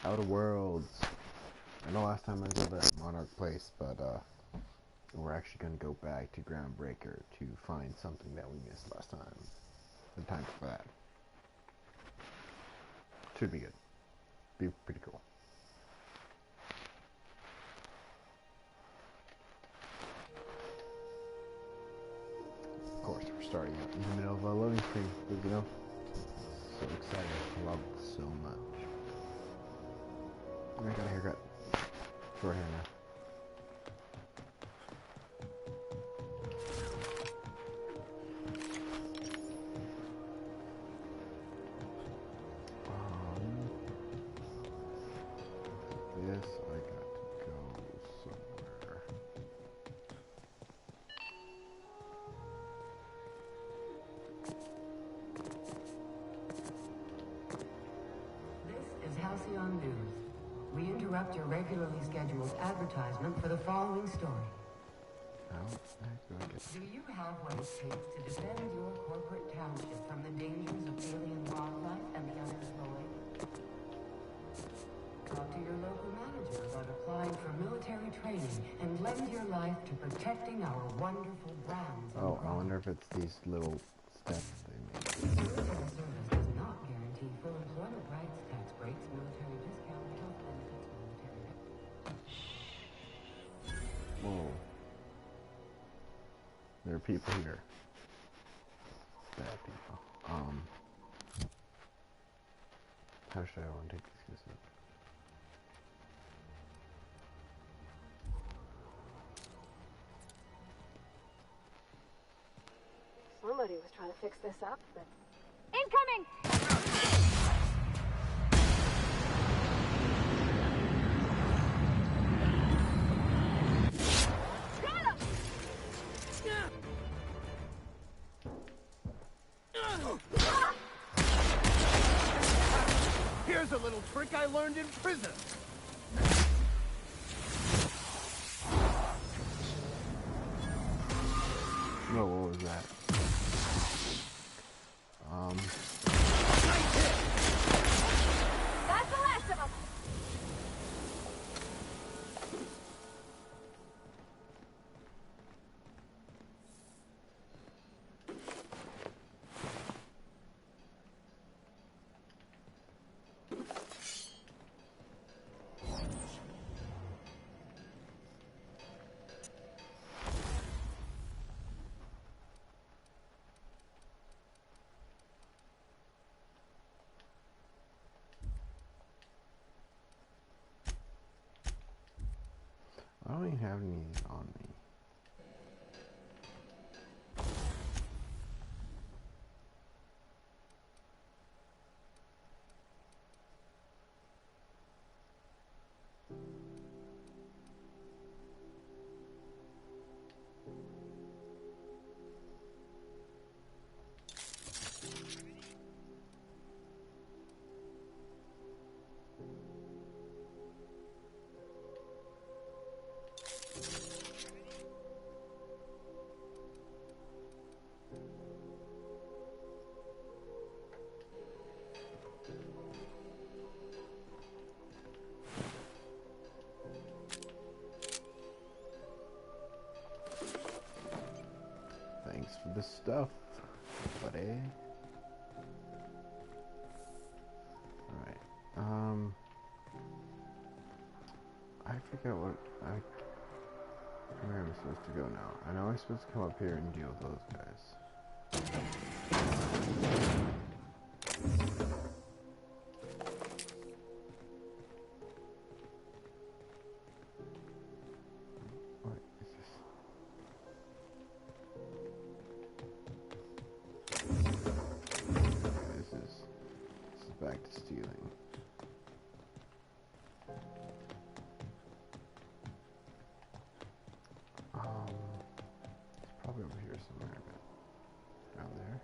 Outer Worlds. I know last time I did that Monarch place, but we're actually going to go back to Groundbreaker to find something that we missed last time. The time for that. Should be good. Be pretty cool. Of course, we're starting out in the middle of a loading screen, you know. So excited. I love it so much. I got a haircut. Short hair now. Yes, I got to go somewhere. This is Halcyon News. We interrupt your regularly scheduled advertisement for the following story. Do you have what it takes to defend your corporate township from the dangers of alien wildlife and the unemployed? Talk to your local manager about applying for military training and lend your life to protecting our wonderful brands. Oh, I wonder if it's these little steps they made. Military service does not guarantee full employment rights, tax breaks, military discount, health benefits, military... Whoa. There are people here. Bad people. How should I want to take these guys up? Somebody was trying to fix this up, but... Incoming! Got him! Here's a little trick I learned in prison. No, what was that? That's the last of them! I don't even have any of these on me. Thanks for the stuff, buddy. Alright, I forget where am I supposed to go now? I know I'm supposed to come up here and deal with those guys. What is this? Okay, this is back to stealing. It's probably over here somewhere, but around there.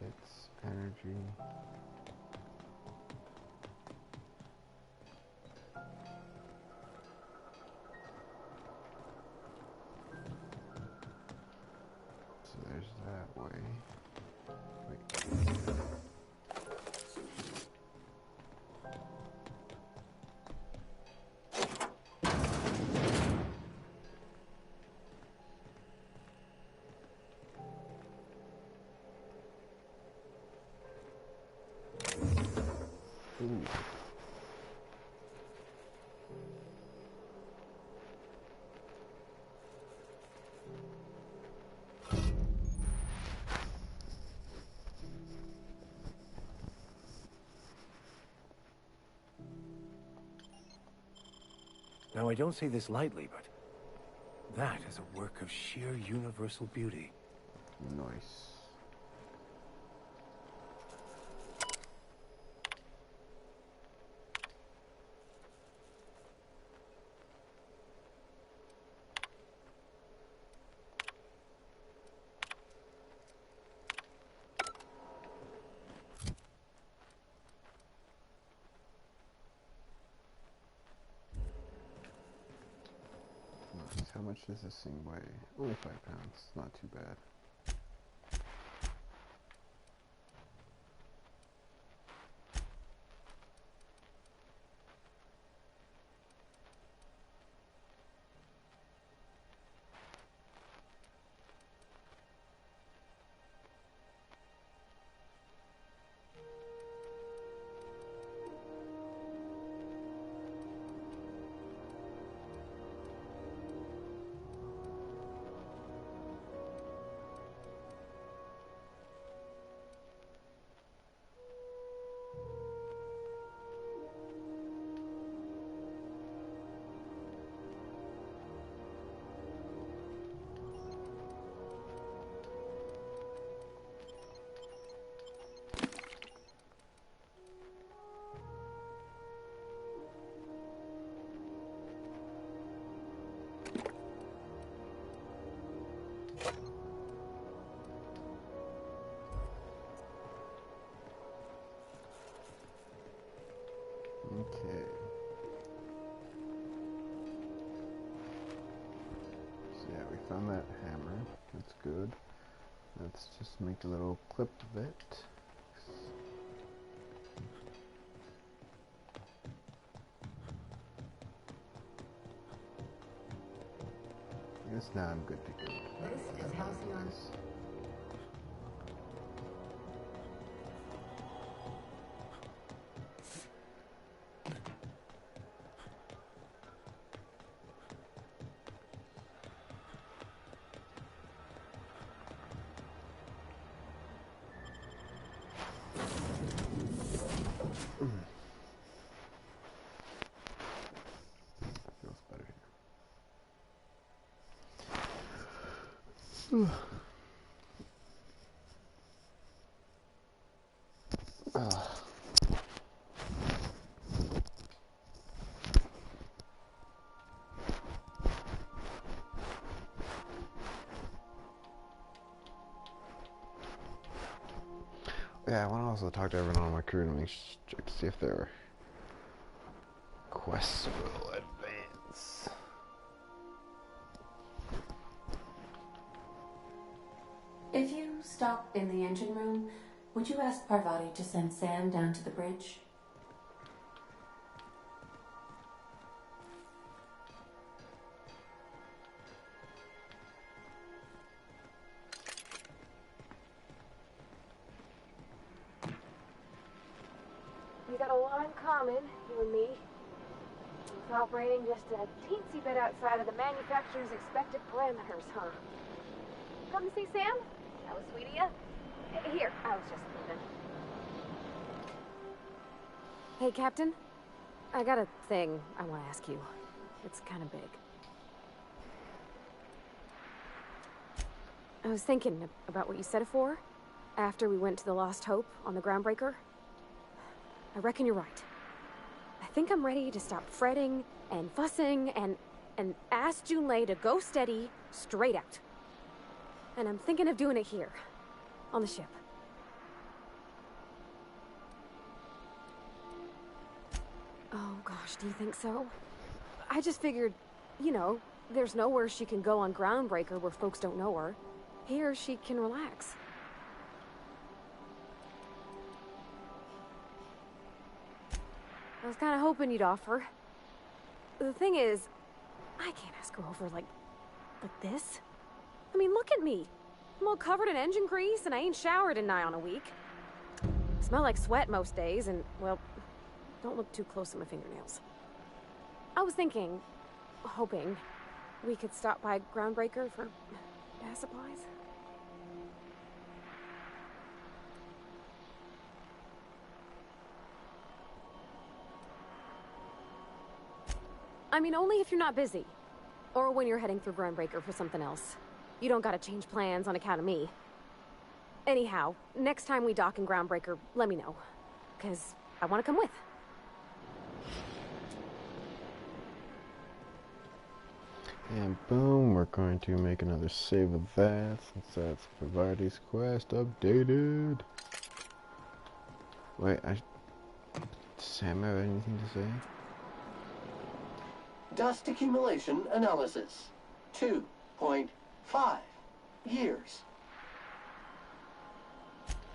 It's energy. way. Wait. Ooh. Now, I don't say this lightly, but that is a work of sheer universal beauty. Nice. How much does this thing weigh? Only 5 pounds. Not too bad. Okay. So yeah, we found that hammer. That's good. Let's just make a little clip of it. I guess now I'm good to go. This is Halcyon. Feels better here. Yeah, I want to also talk to everyone on my crew to check to see if their quests will advance. If you stop in the engine room, would you ask Parvati to send Sam down to the bridge? We got a lot in common, you and me. It's operating just a teensy bit outside of the manufacturer's expected parameters, huh? Come to see Sam? That was sweet of you. Here, I was just leaving. Hey, Captain. I got a thing I want to ask you. It's kind of big. I was thinking about what you said afore, after we went to the Lost Hope on the Groundbreaker. I reckon you're right. I think I'm ready to stop fretting and fussing and ask Junlei to go steady, straight out. And I'm thinking of doing it here, on the ship. Oh gosh, do you think so? I just figured, you know, there's nowhere she can go on Groundbreaker where folks don't know her. Here she can relax. I was kind of hoping you'd offer. The thing is, I can't ask her over like this. I mean, look at me. I'm all covered in engine grease and I ain't showered in nigh on a week. I smell like sweat most days and, well, don't look too close at my fingernails. I was hoping, we could stop by Groundbreaker for gas supplies. I mean, only if you're not busy. Or when you're heading through Groundbreaker for something else. You don't gotta change plans on account of me. Anyhow, next time we dock in Groundbreaker, let me know. 'Cause I wanna come with. And boom, we're going to make another save of that, since that's Pravati's quest updated. Wait, does Sam have anything to say? Dust accumulation analysis. 2.5 years.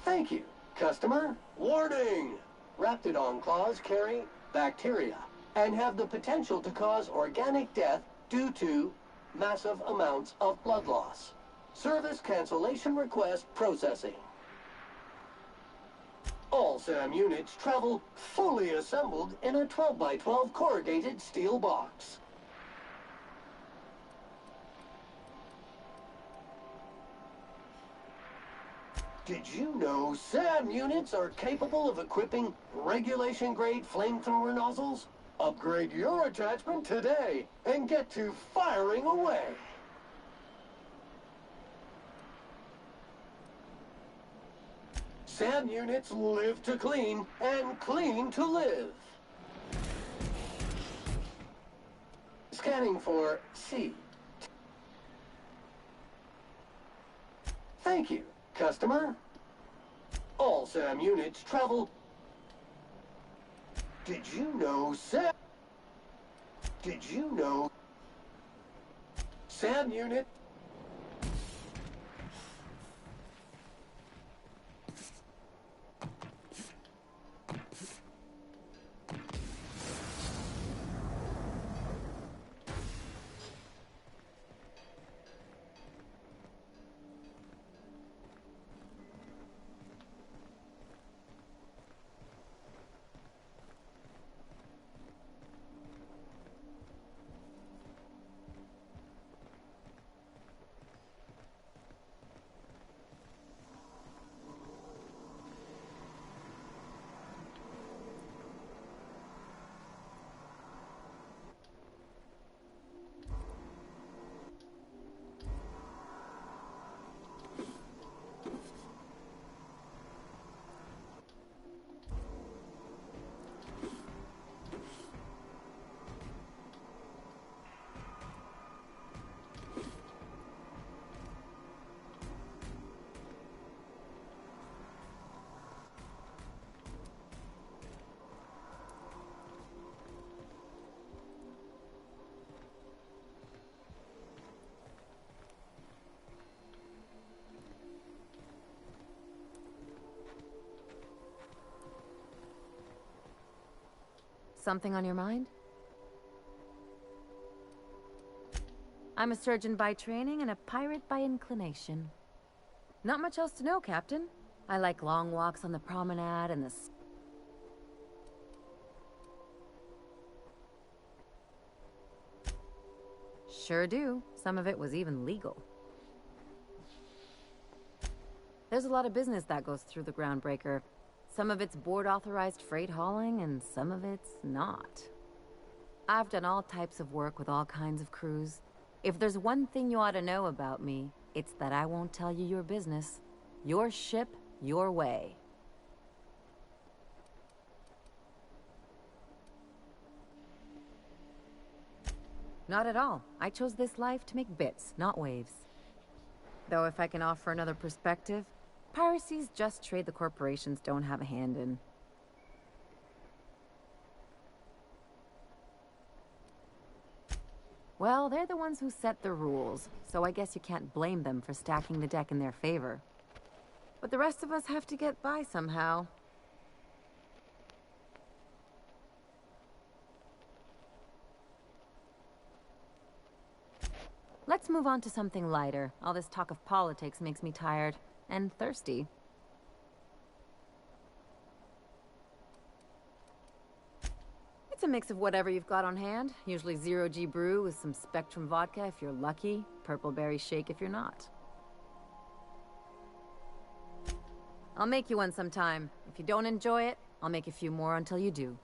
Thank you, customer. Warning! Raptidon claws carry bacteria and have the potential to cause organic death due to massive amounts of blood loss. Service cancellation request processing. All SAM units travel fully assembled in a 12x12 corrugated steel box. Did you know SAM units are capable of equipping regulation-grade flamethrower nozzles? Upgrade your attachment today and get to firing away. SAM units live to clean and clean to live. Scanning for C. Thank you, customer. All SAM units travel. Did you know SAM unit? Something on your mind? I'm a surgeon by training and a pirate by inclination. Not much else to know, Captain. I like long walks on the promenade and the... Sure do. Some of it was even legal. There's a lot of business that goes through the Groundbreaker. Some of it's board-authorized freight hauling, and some of it's not. I've done all types of work with all kinds of crews. If there's one thing you ought to know about me, it's that I won't tell you your business. Your ship, your way. Not at all. I chose this life to make bits, not waves. Though if I can offer another perspective, piracy's just trade the corporations don't have a hand in. Well, they're the ones who set the rules, so I guess you can't blame them for stacking the deck in their favor. But the rest of us have to get by somehow. Let's move on to something lighter. All this talk of politics makes me tired and thirsty. It's a mix of whatever you've got on hand. Usually 0G brew with some Spectrum vodka if you're lucky, purple berry shake if you're not. I'll make you one sometime. If you don't enjoy it, I'll make a few more until you do.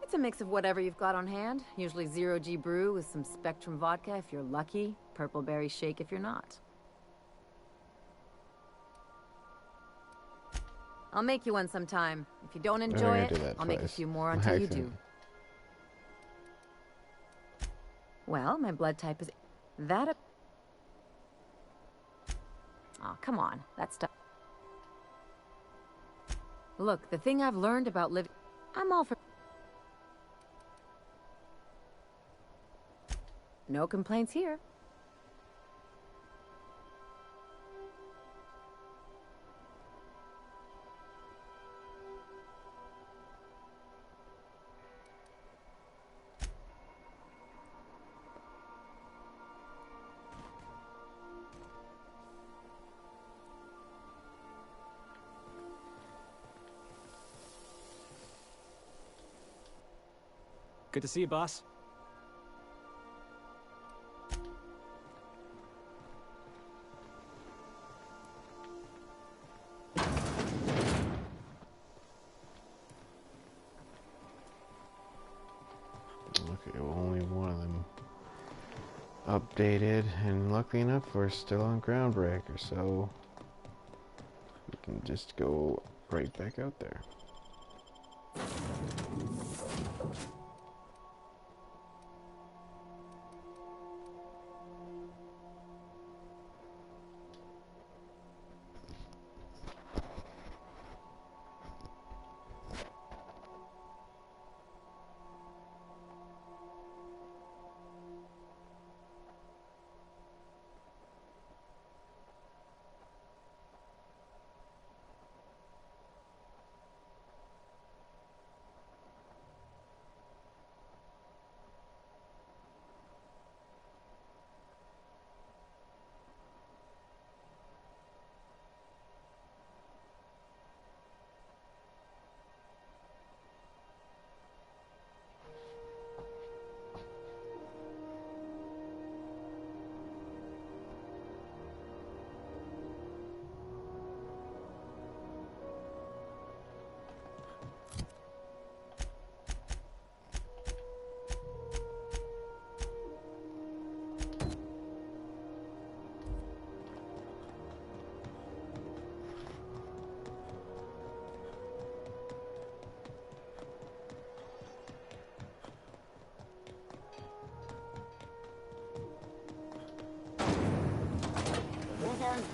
It's a mix of whatever you've got on hand. Usually 0G brew with some Spectrum vodka if you're lucky, purple berry shake if you're not. I'll make you one sometime. If you don't enjoy it, I'll make a few more until you do. Well, my blood type is... that... Oh, come on. That stuff... Look, the thing I've learned about living... I'm all for... No complaints here. Good to see you, boss. Okay, well, only one of them updated, and luckily enough, we're still on Groundbreaker, so we can just go right back out there.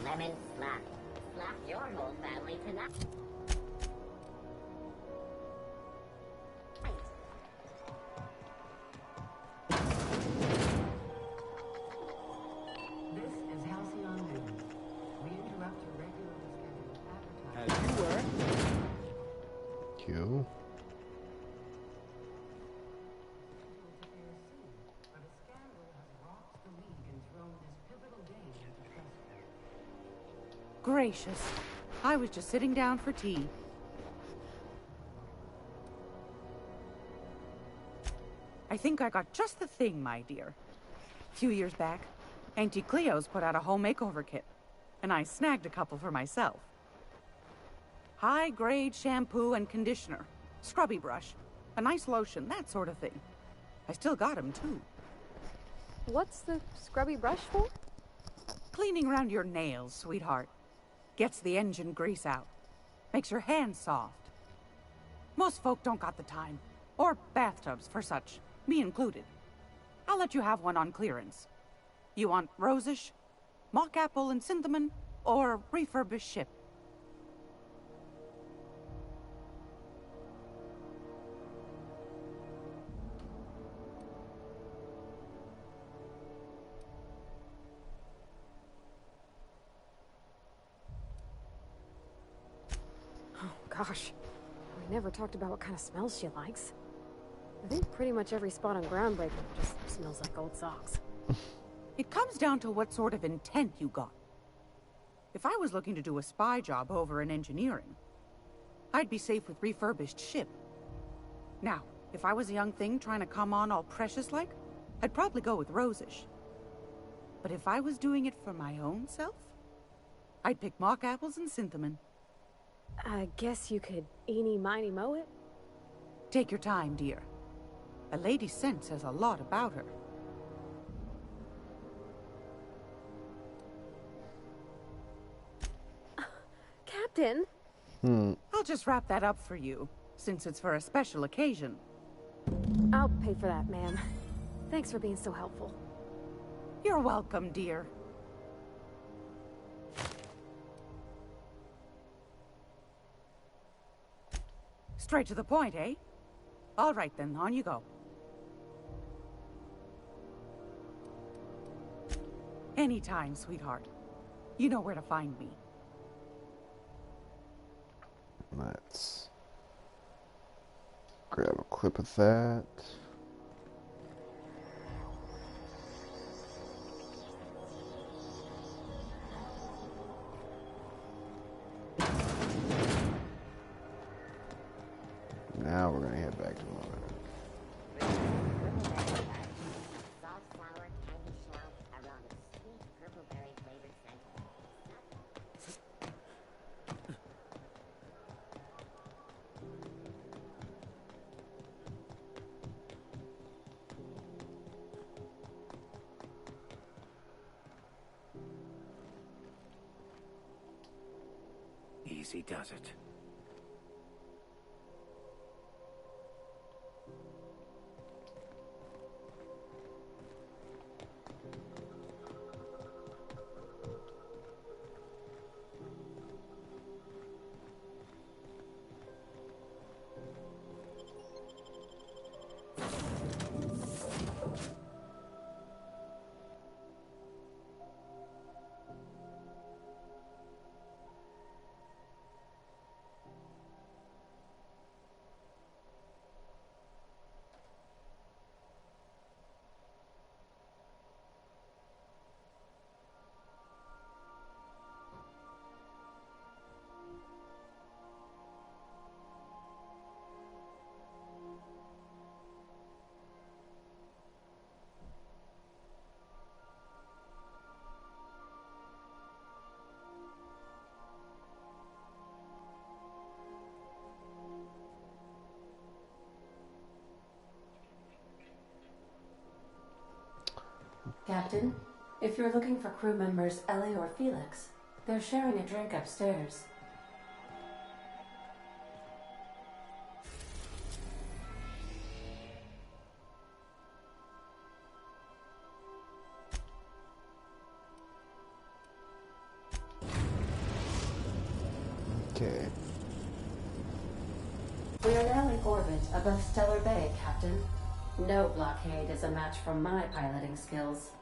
Lemon slap. Slap your whole family tonight. This is Halcyon News. We interrupt your regularly scheduled advertising. As you were. Q. But a scandal has rocked the league and thrown this pivotal game into question. Gracious. I was just sitting down for tea. I think I got just the thing, my dear. A few years back, Auntie Cleo's put out a home makeover kit, and I snagged a couple for myself. High-grade shampoo and conditioner, scrubby brush, a nice lotion, that sort of thing. I still got 'em, too. What's the scrubby brush for? Cleaning around your nails, sweetheart. Gets the engine grease out. Makes your hands soft. Most folk don't got the time. Or bathtubs for such, me included. I'll let you have one on clearance. You want rosish, mock apple and cinnamon, or refurbished ship? Oh, gosh. We never talked about what kind of smells she likes. I think pretty much every spot on Groundbreaker just smells like old socks. It comes down to what sort of intent you got. If I was looking to do a spy job over in engineering, I'd be safe with refurbished ship. Now, if I was a young thing trying to come on all precious-like, I'd probably go with Rosish. But if I was doing it for my own self, I'd pick mock apples and synthamon. I guess you could eeny-miny mow it? Take your time, dear. A lady's scent says a lot about her. Captain? I'll just wrap that up for you, since it's for a special occasion. I'll pay for that, ma'am. Thanks for being so helpful. You're welcome, dear. Straight to the point, eh? All right then, on you go. Anytime, sweetheart. You know where to find me. Let's grab a clip of that. Now we're gonna head back to Monarch. Salt flour, candy shells, around a sweet purple berry flavored center. Easy does it. Captain, if you're looking for crew members Ellie or Felix, they're sharing a drink upstairs. Okay. We are now in orbit above Stellar Bay, Captain. No blockade is a match for my piloting skills.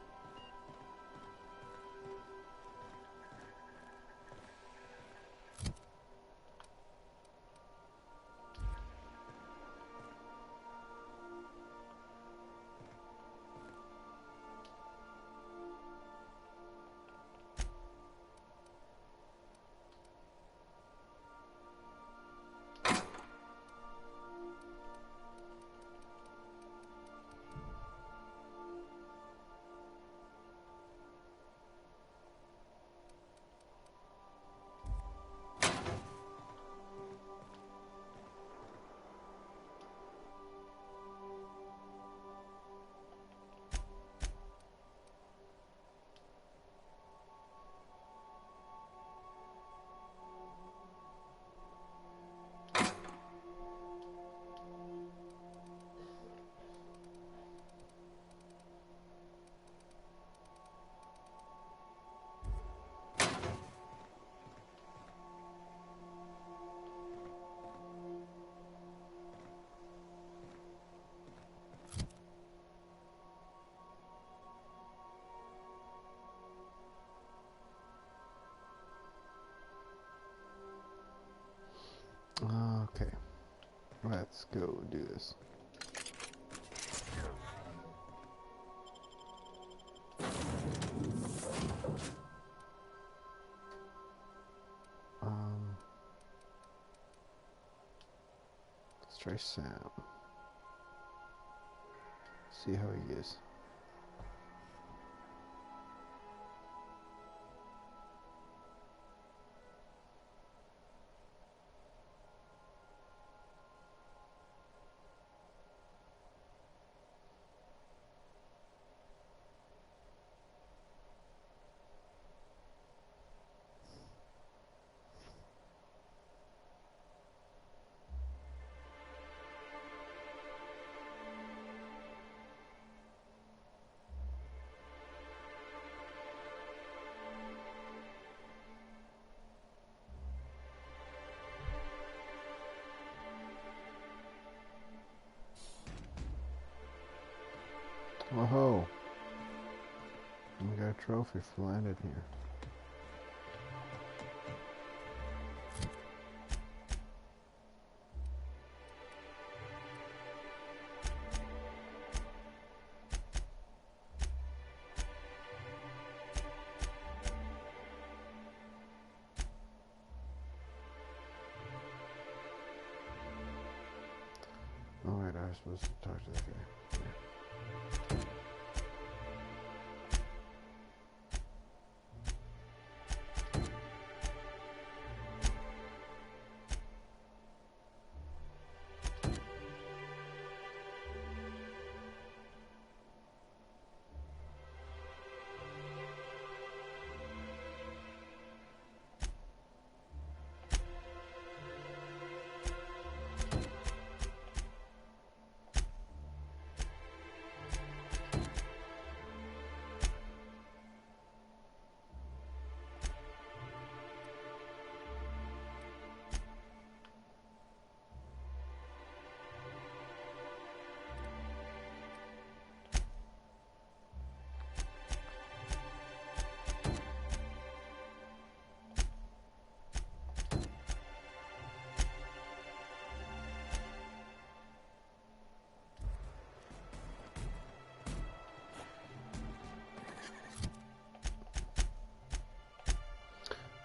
Okay. Let's go do this. Let's try Sam. See how he is. Whoa. We got a trophy for landing here. Alright, I was supposed to talk to that guy.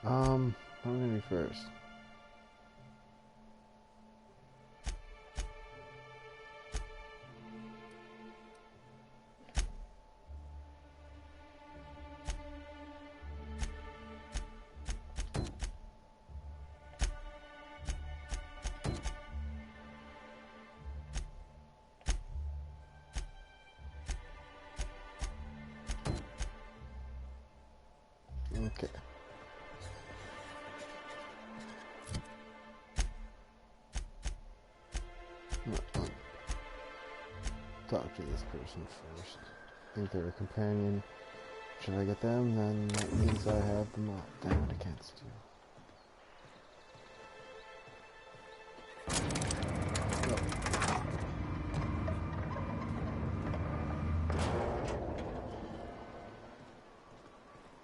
I'm gonna be first. Okay. Talk to this person first. I think they're a companion. Should I get them? Then that means I have them all. Damn it, I can't steal.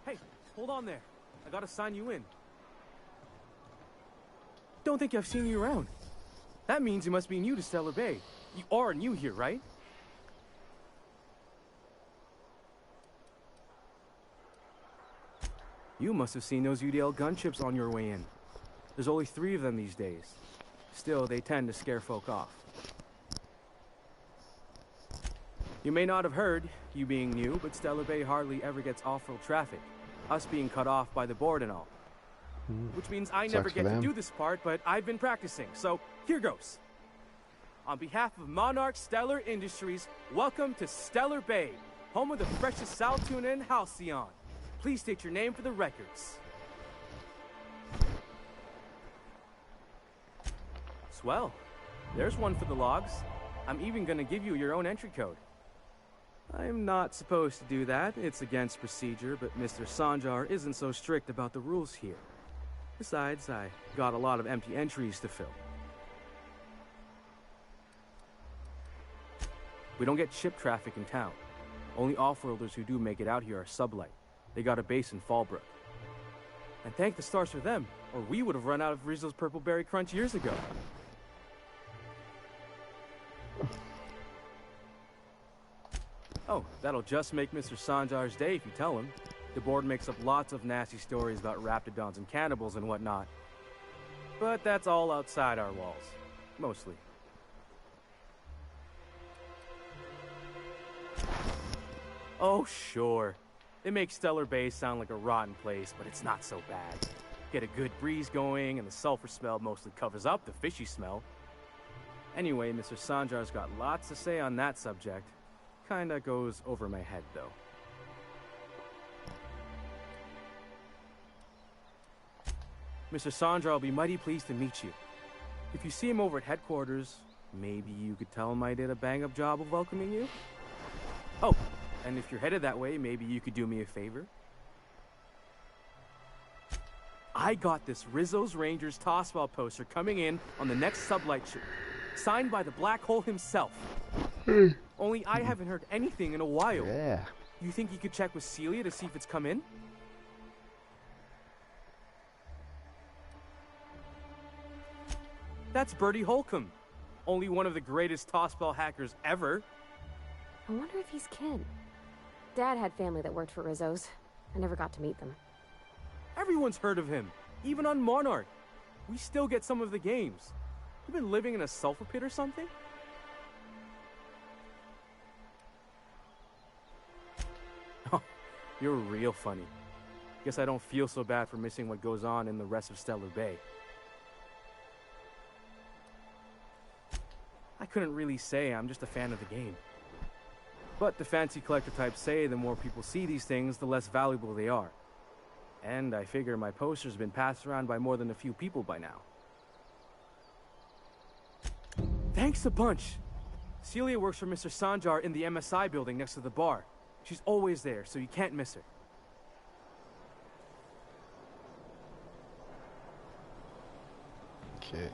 Hey, hold on there. I gotta sign you in. Don't think I've seen you around. That means you must be new to Stellar Bay. You are new here, right? You must have seen those UDL gunships on your way in. There's only 3 of them these days. Still, they tend to scare folk off. You may not have heard, you being new, but Stellar Bay hardly ever gets off-road traffic. Us being cut off by the board and all. Which means I never get to do this part, but I've been practicing, so here goes. On behalf of Monarch Stellar Industries, welcome to Stellar Bay, home of the freshest sal tuna and halcyon. Please state your name for the records. Swell. There's one for the logs. I'm even gonna give you your own entry code. I'm not supposed to do that. It's against procedure, but Mr. Sanjar isn't so strict about the rules here. Besides, I got a lot of empty entries to fill. We don't get ship traffic in town. Only off-worlders who do make it out here are sublight. They got a base in Fallbrook. And thank the stars for them, or we would have run out of Rizzo's Purple Berry Crunch years ago. Oh, that'll just make Mr. Sanjar's day if you tell him. The board makes up lots of nasty stories about raptidons and cannibals and whatnot. But that's all outside our walls. Mostly. Oh, sure. It makes Stellar Bay sound like a rotten place, but it's not so bad. Get a good breeze going, and the sulfur smell mostly covers up the fishy smell. Anyway, Mr. Sanjar's got lots to say on that subject. Kinda goes over my head, though. Mr. Sanjar will be mighty pleased to meet you. If you see him over at headquarters, maybe you could tell him I did a bang-up job of welcoming you? Oh, and if you're headed that way, maybe you could do me a favor? I got this Rizzo's Rangers tossball poster coming in on the next sublight show, signed by the Black Hole himself. Only I haven't heard anything in a while. Yeah. You think you could check with Celia to see if it's come in? That's Bertie Holcomb, only one of the greatest tossball hackers ever. I wonder if he's kin. Dad had family that worked for Rizzo's. I never got to meet them. Everyone's heard of him, even on Monarch. We still get some of the games. You been living in a sulfur pit or something? Oh, you're real funny. Guess I don't feel so bad for missing what goes on in the rest of Stellar Bay. I couldn't really say, I'm just a fan of the game. But the fancy collector types say the more people see these things, the less valuable they are. And I figure my poster's been passed around by more than a few people by now. Thanks a bunch. Celia works for Mr. Sanjar in the MSI building next to the bar. She's always there, so you can't miss her. Okay.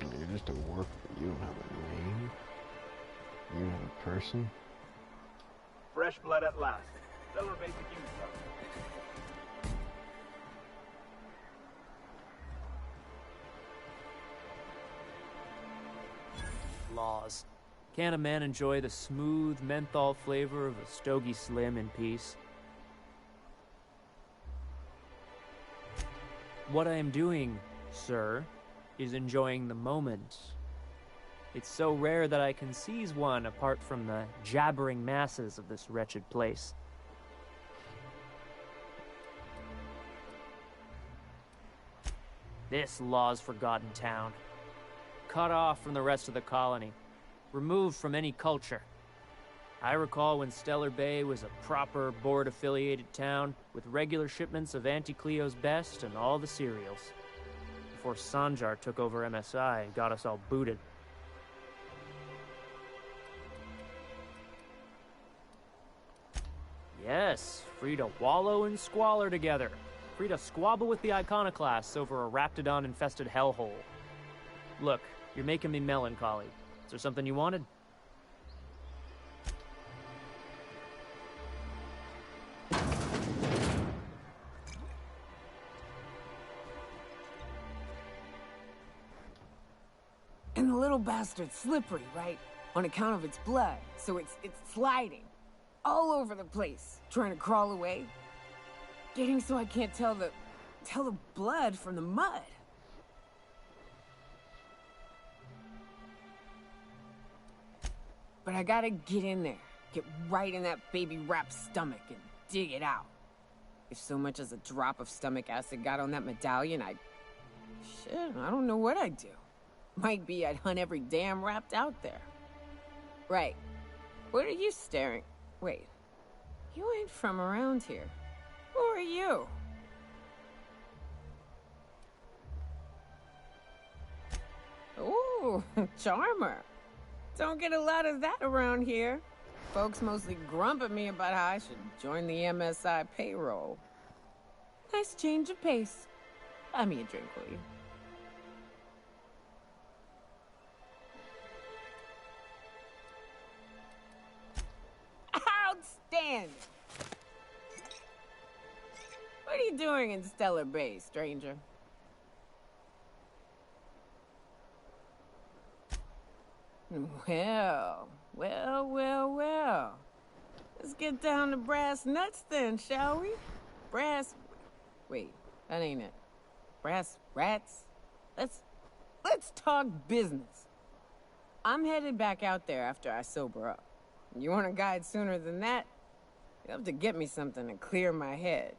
You're just a worker. You don't have a name. You don't have a person. Fresh blood at last. Stellar Bay could use some. Laws. Can't a man enjoy the smooth menthol flavor of a Stogie Slim in peace? What I am doing, sir, is enjoying the moment. It's so rare that I can seize one apart from the jabbering masses of this wretched place. This law's forgotten town. Cut off from the rest of the colony. Removed from any culture. I recall when Stellar Bay was a proper board-affiliated town with regular shipments of Auntie Cleo's best and all the cereals. Before Sanjar took over MSI and got us all booted. Yes, free to wallow in squalor together. Free to squabble with the iconoclasts over a raptidon-infested hellhole. Look, you're making me melancholy. Is there something you wanted? And the little bastard's slippery, right? On account of its blood, so it's sliding. All over the place, trying to crawl away. Getting so I can't tell the blood from the mud. But I gotta get in there, get right in that baby rap's stomach and dig it out. If so much as a drop of stomach acid got on that medallion, shit, I don't know what I'd do. Might be I'd hunt every damn rapt out there. Right. What are you staring? Wait. You ain't from around here. Who are you? Ooh, charmer. Don't get a lot of that around here. Folks mostly grump at me about how I should join the MSI payroll. Nice change of pace. Buy me a drink, will you? Outstanding! What are you doing in Stellar Bay, stranger? Well. Let's get down to brass nuts then, shall we? Wait, that ain't it. Brass rats? Let's talk business. I'm headed back out there after I sober up. You want a guide sooner than that? You'll have to get me something to clear my head.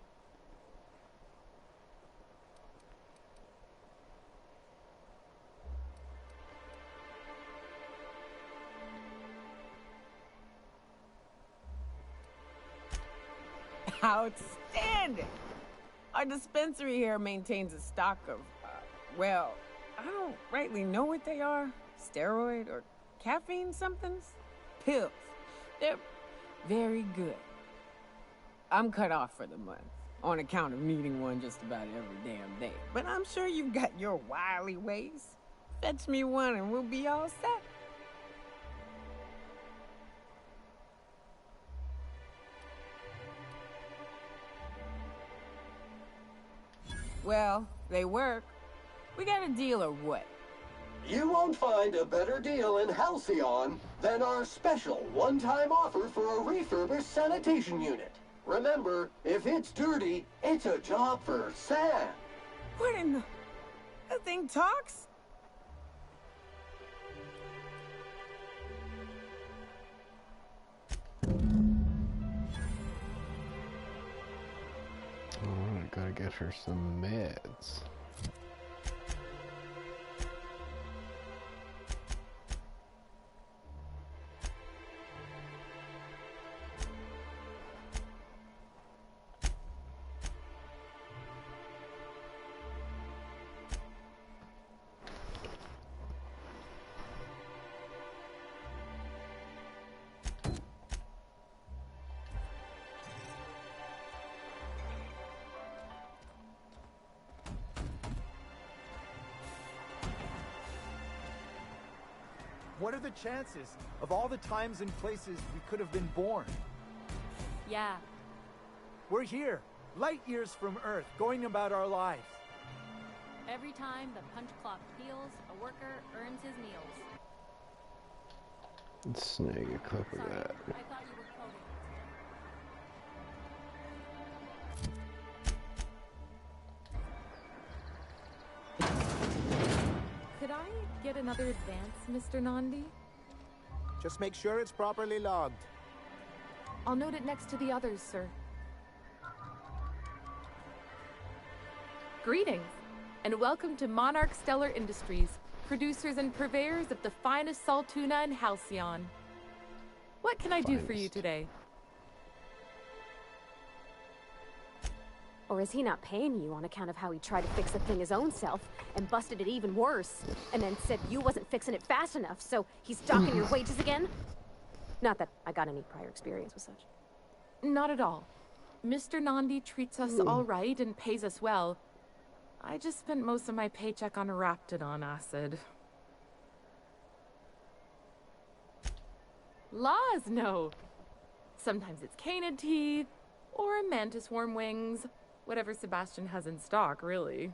Outstanding! Our dispensary here maintains a stock of, well, I don't rightly know what they are. Steroid or caffeine somethings? Pills. They're very good. I'm cut off for the month, on account of needing one just about every damn day. But I'm sure you've got your wily ways. Fetch me one and we'll be all set. Well, they work. We got a deal or what? You won't find a better deal in Halcyon than our special one-time offer for a refurbished sanitation unit. Remember, if it's dirty, it's a job for Sam. What in the... That thing talks? Alright, gotta get her some meds. What are the chances of all the times and places we could have been born? Yeah. We're here, light years from Earth, going about our lives. Every time the punch clock peals, a worker earns his meals. Let's snag a clip of that. I thought you were quoting it. Could I get another advance, Mr. Nandi? Just make sure it's properly logged. I'll note it next to the others, sir. Greetings, and welcome to Monarch Stellar Industries, producers and purveyors of the finest salt tuna in Halcyon. What can I do for you today? Or is he not paying you on account of how he tried to fix the thing his own self and busted it even worse, and then said you wasn't fixing it fast enough, so he's docking your wages again? Not that I got any prior experience with such. Not at all. Mr. Nandi treats us all right and pays us well. I just spent most of my paycheck on Raptidon acid. Laws, no. Sometimes it's canid teeth, or mantis worm wings. Whatever Sebastian has in stock, really.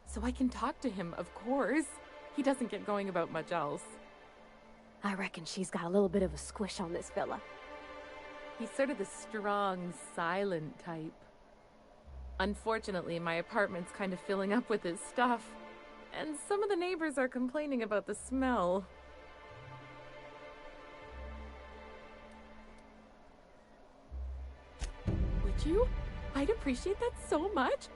So I can talk to him, of course. He doesn't get going about much else. I reckon she's got a little bit of a squish on this fella. He's sort of the strong, silent type. Unfortunately, my apartment's kind of filling up with his stuff, and some of the neighbors are complaining about the smell. Would you? I'd appreciate that so much.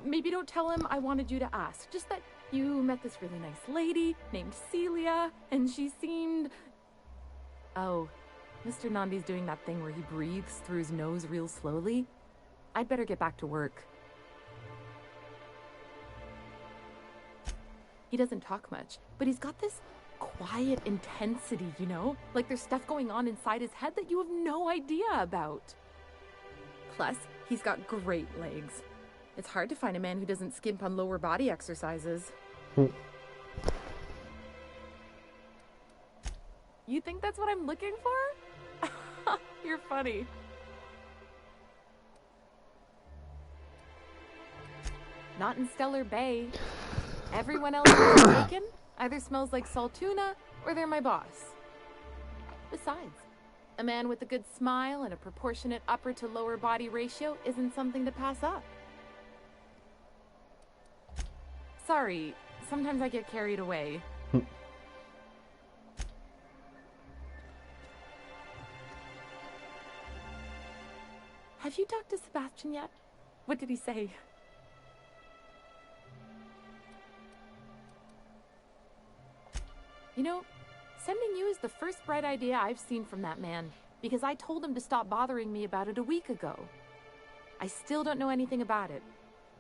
Maybe don't tell him I wanted you to ask. Just that you met this really nice lady named Celia, and she seemed... Oh, Mr. Nandi's doing that thing where he breathes through his nose real slowly. I'd better get back to work. He doesn't talk much, but he's got this quiet intensity, you know? Like there's stuff going on inside his head that you have no idea about. Plus, he's got great legs. It's hard to find a man who doesn't skimp on lower body exercises. You think that's what I'm looking for? You're funny. Not in Stellar Bay. Everyone else who's taken either smells like salt tuna or they're my boss. Besides, a man with a good smile and a proportionate upper to lower body ratio isn't something to pass up. Sorry, sometimes I get carried away. Have you talked to Sebastian yet? What did he say? You know, sending you is the first bright idea I've seen from that man, because I told him to stop bothering me about it a week ago. I still don't know anything about it,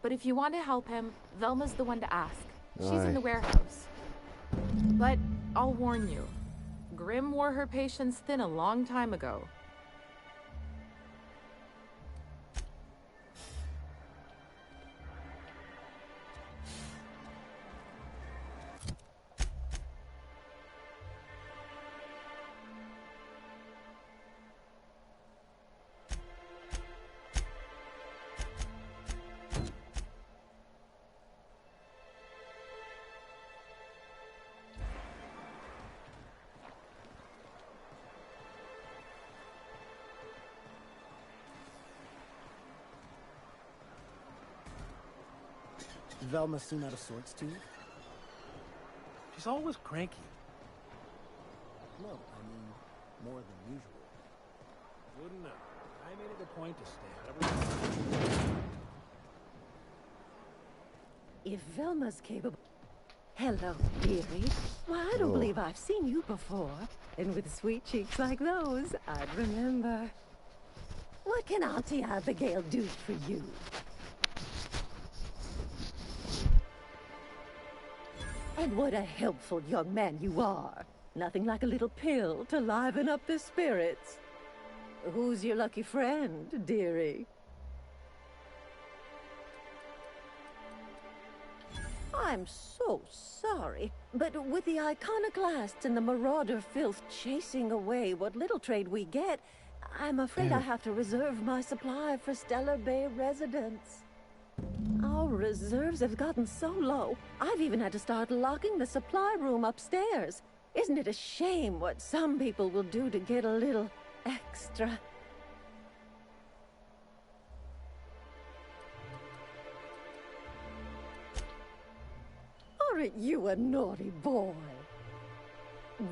but if you want to help him, Velma's the one to ask. She's in the warehouse. But I'll warn you, Grimm wore her patience thin a long time ago. Velma soon out of sorts, too? She's always cranky. No, I mean, more than usual. Wouldn't know. I made it a point to stay out of her. If Velma's capable... Hello, dearie. Why, I don't believe I've seen you before. And with sweet cheeks like those, I'd remember. What can Auntie Abigail do for you? And what a helpful young man you are. Nothing like a little pill to liven up the spirits. Who's your lucky friend, dearie? I'm so sorry, but with the iconoclasts and the marauder filth chasing away what little trade we get, I'm afraid I have to reserve my supply for Stellar Bay residents. Our reserves have gotten so low, I've even had to start locking the supply room upstairs. Isn't it a shame what some people will do to get a little extra? Aren't you a naughty boy?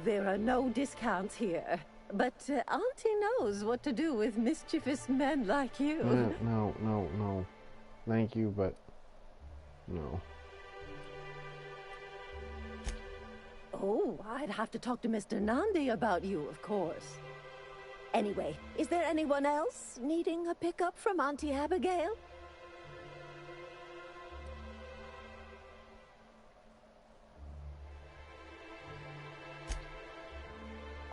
There are no discounts here, but Auntie knows what to do with mischievous men like you. No. Thank you, but no. Oh, I'd have to talk to Mr. Nandi about you, of course. Anyway, is there anyone else needing a pickup from Auntie Abigail?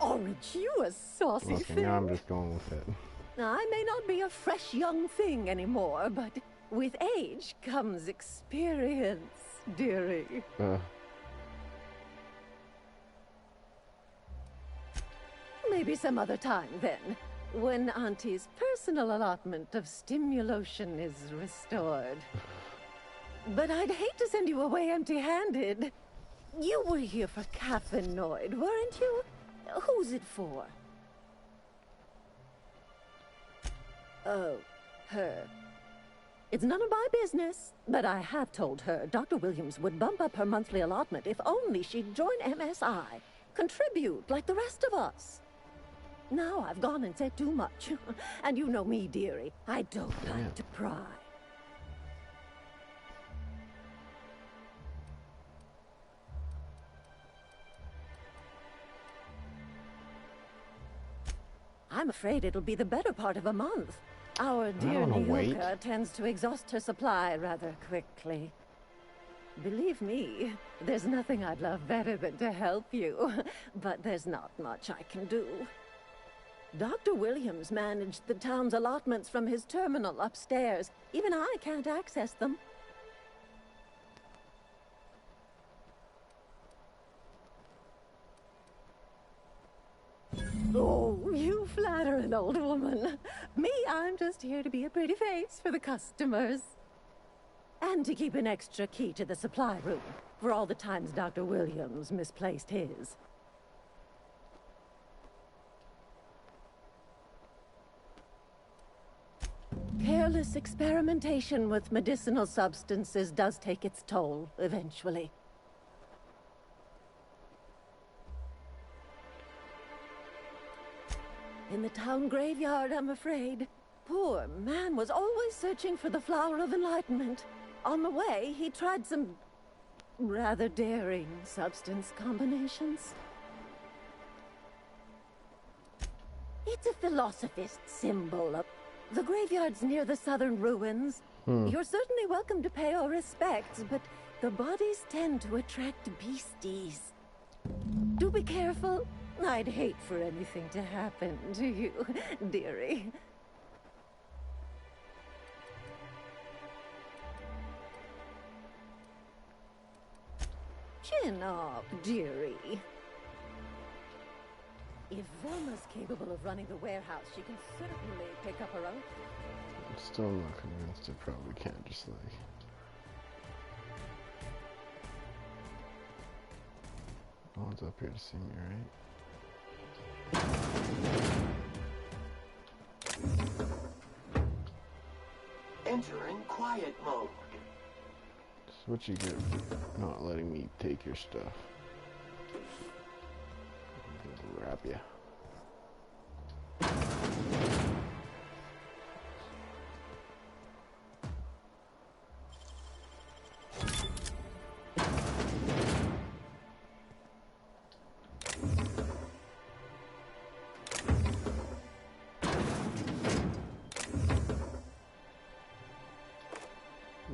Aren't you a saucy thing? Now I'm just going with it. I may not be a fresh young thing anymore, but with age comes experience, dearie. Maybe some other time, then, when Auntie's personal allotment of stimulation is restored. But I'd hate to send you away empty-handed. You were here for Caffeinoid, weren't you? Who's it for? Oh, her. It's none of my business, but I have told her Dr. Williams would bump up her monthly allotment if only she'd join MSI. Contribute like the rest of us. Now I've gone and said too much. And you know me, dearie. I don't like to pry. I'm afraid it'll be the better part of a month. Our dear Nyuka tends to exhaust her supply rather quickly. Believe me, there's nothing I'd love better than to help you, but there's not much I can do. Dr. Williams managed the town's allotments from his terminal upstairs. Even I can't access them. Oh, you flatter an old woman. Me, I'm just here to be a pretty face for the customers. And to keep an extra key to the supply room, for all the times Dr. Williams misplaced his. Careless experimentation with medicinal substances does take its toll, eventually. In the town graveyard, I'm afraid. Poor man was always searching for the flower of enlightenment. On the way, he tried some rather daring substance combinations. It's a philosophist symbol. The graveyard's near the southern ruins. You're certainly welcome to pay our respects, but the bodies tend to attract beasties. Do be careful. I'd hate for anything to happen to you, dearie. Chin up, dearie. If Velma's capable of running the warehouse, she can certainly pick up her own. I'm still not convinced. I probably can't just like... No one's up here to see me, right? Entering quiet mode. This is what you get for not letting me take your stuff. I'm gonna grab ya.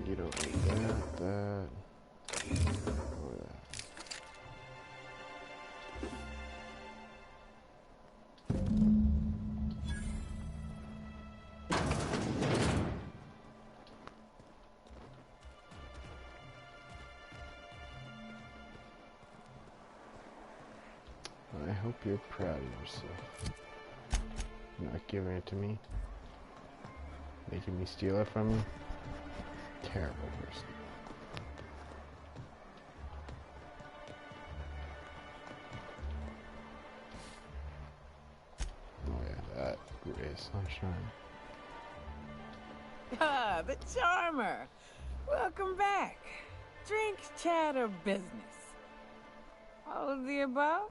You don't need that. Or that. I hope you're proud of yourself. Not giving it to me. Making me steal it from you. Terrible person. Oh yeah, that ray of sunshine. Ah, the charmer. Welcome back. Drink, chat, or business? All of the above?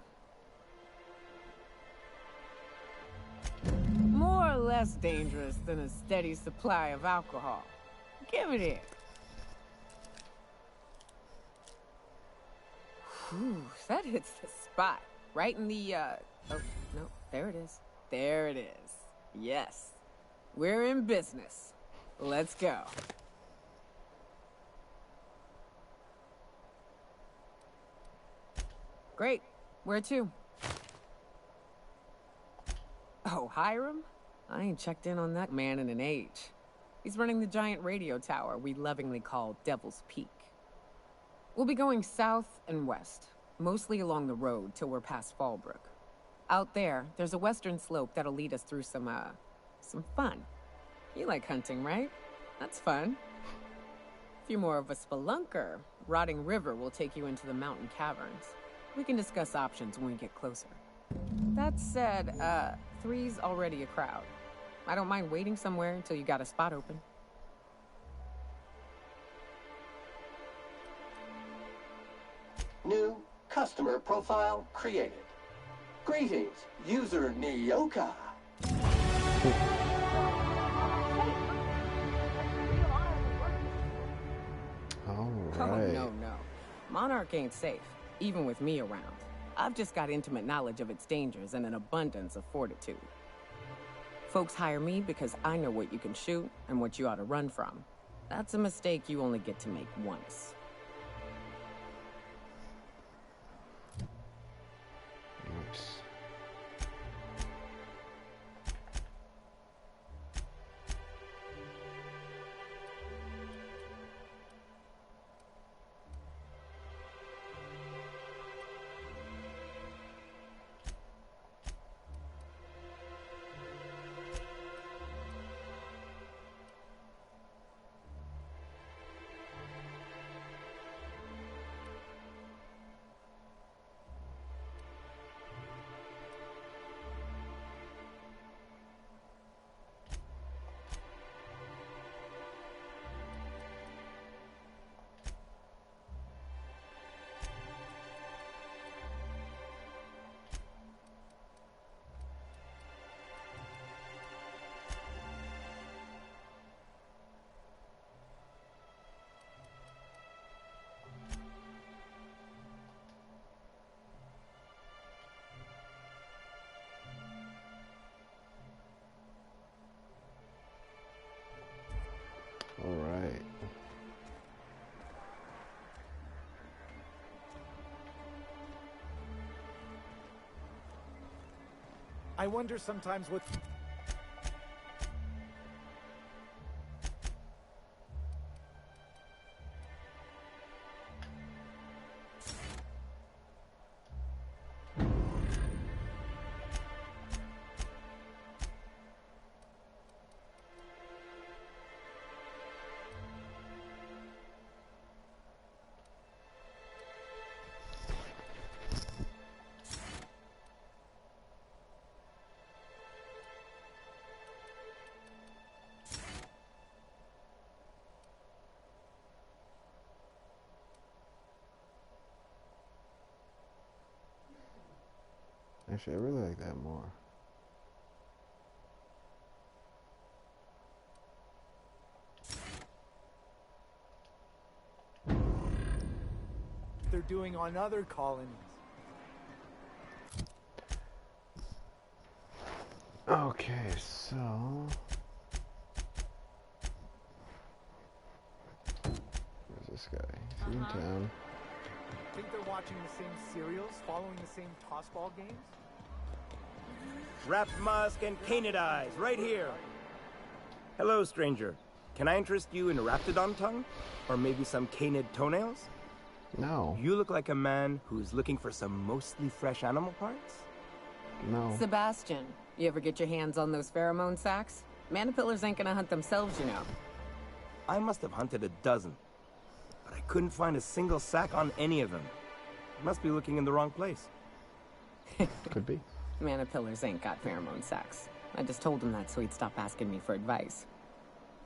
More or less dangerous than a steady supply of alcohol. Give it here. Whew, that hits the spot. Right in the, oh, no, there it is. There it is. Yes. We're in business. Let's go. Great. Where to? Oh, Hiram? I ain't checked in on that man in an age. He's running the giant radio tower we lovingly call Devil's Peak. We'll be going south and west, mostly along the road till we're past Fallbrook. Out there, there's a western slope that'll lead us through some fun. You like hunting, right? That's fun. If you're more of a spelunker, Rotting River will take you into the mountain caverns. We can discuss options when we get closer. That said, 3's already a crowd. I don't mind waiting somewhere until you got a spot open. New customer profile created. Greetings, user Nyoka. Alright. Oh, no. Monarch ain't safe, even with me around. I've just got intimate knowledge of its dangers and an abundance of fortitude. Folks hire me because I know what you can shoot and what you ought to run from. That's a mistake you only get to make once. Nice. I wonder sometimes what... Actually, I really like that more. they're doing on other colonies. Okay, so... Where's this guy? Is he in town? Think they're watching the same serials, following the same tossball games? Wrapped musk and canid eyes, right here. Hello, stranger. Can I interest you in raptidon tongue? Or maybe some canid toenails? No. You look like a man who's looking for some mostly fresh animal parts? No. Sebastian, you ever get your hands on those pheromone sacs? Manipillars ain't gonna hunt themselves, you know. I must have hunted a dozen, but I couldn't find a single sack on any of them. Must be looking in the wrong place. Could be. Manipillars ain't got pheromone sacs. I just told him that so he'd stop asking me for advice.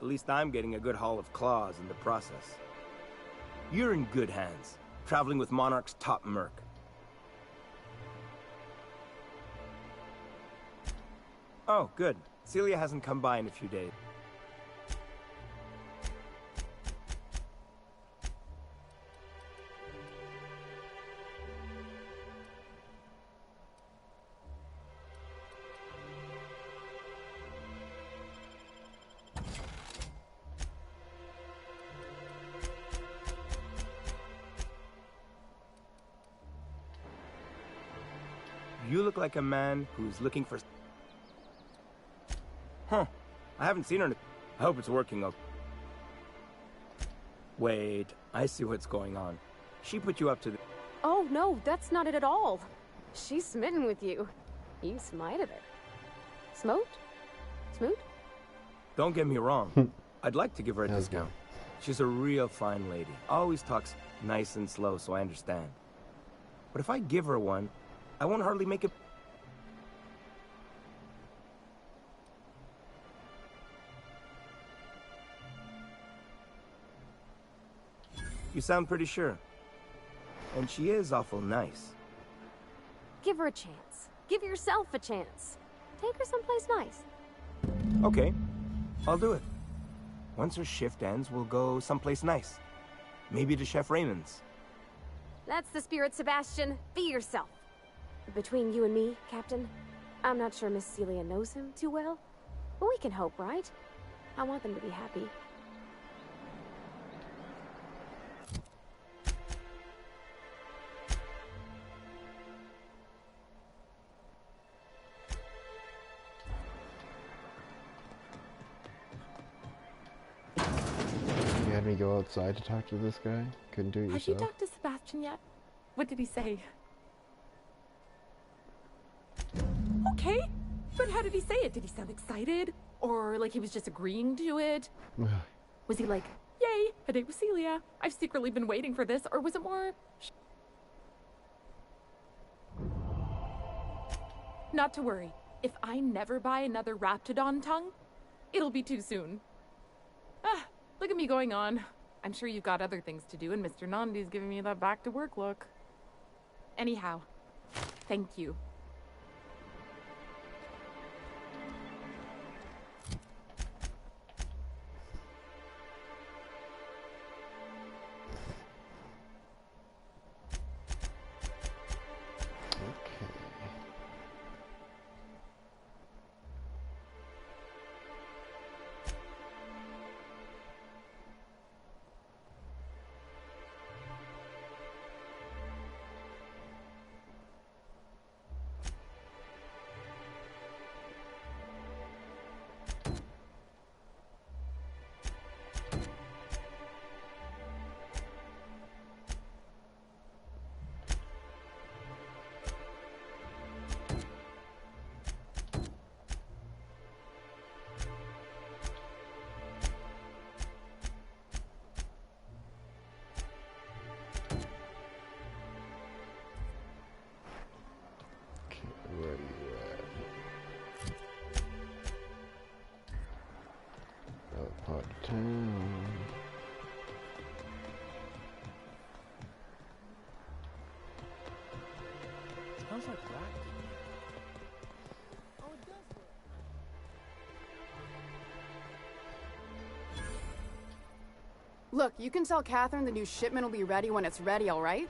At least I'm getting a good haul of claws in the process. You're in good hands, traveling with Monarch's top merc. Oh, good. Celia hasn't come by in a few days. You look like a man who's looking for... Huh. I haven't seen her. I hope it's working okay. Wait, I see what's going on. She put you up to the... Oh, no, that's not it at all. She's smitten with you. You smited her. Smote? Smoot? Don't get me wrong. I'd like to give her a That's discount. She's a real fine lady. Always talks nice and slow, so I understand. But if I give her one, I won't hardly make it... You sound pretty sure. And she is awful nice. Give her a chance. Give yourself a chance. Take her someplace nice. Okay, I'll do it. Once her shift ends, we'll go someplace nice. Maybe to Chef Raymond's. That's the spirit, Sebastian. Be yourself. Between you and me, Captain, I'm not sure Miss Celia knows him too well, but we can hope, right? I want them to be happy. You had me go outside to talk to this guy? Couldn't do it Has she yourself? talked to Sebastian yet? What did he say? Okay, but how did he say it? Did he sound excited? Or like he was just agreeing to it? Was he like, yay, a date with Celia? I've secretly been waiting for this. Or was it more... Not to worry. If I never buy another Raptidon tongue, it'll be too soon. Ah, look at me going on. I'm sure you've got other things to do, and Mr. Nandi's giving me that back-to-work look. Anyhow, thank you. Look, you can tell Catherine the new shipment will be ready when it's ready, all right?